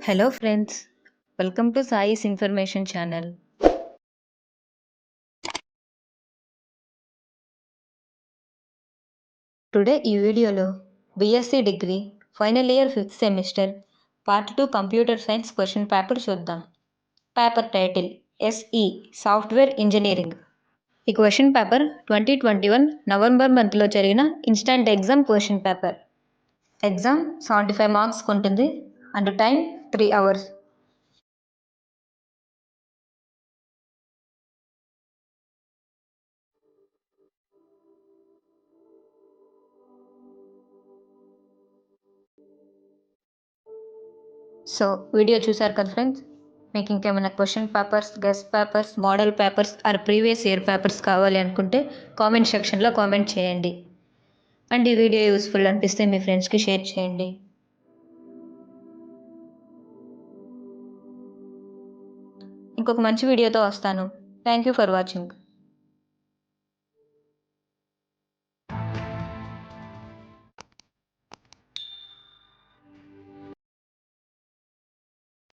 Hello friends, welcome to Sai's Information Channel. Today ఈ వీడియోలో BSc degree final year 5th semester part 2 computer science question paper చూద్దాం. Paper title SE software engineering. ఈ question paper 2021 November మంత్లో జరిగిన instant exam question paper. Exam 75 marks ఉంటుంది and time 3 hours. So video చూసారు కదా friends, మీకు ఇంకేమైనా question papers, guest papers, model papers or previous year papers కావాలి అనుకుంటే కామెంట్ సెక్షన్లో కామెంట్ చేయండి. అండ్ ఈ వీడియో యూస్ఫుల్ అనిపిస్తే మీ ఫ్రెండ్స్కి షేర్ చేయండి. ఇంకొక మంచి వీడియోతో వస్తాను. Thank you for watching.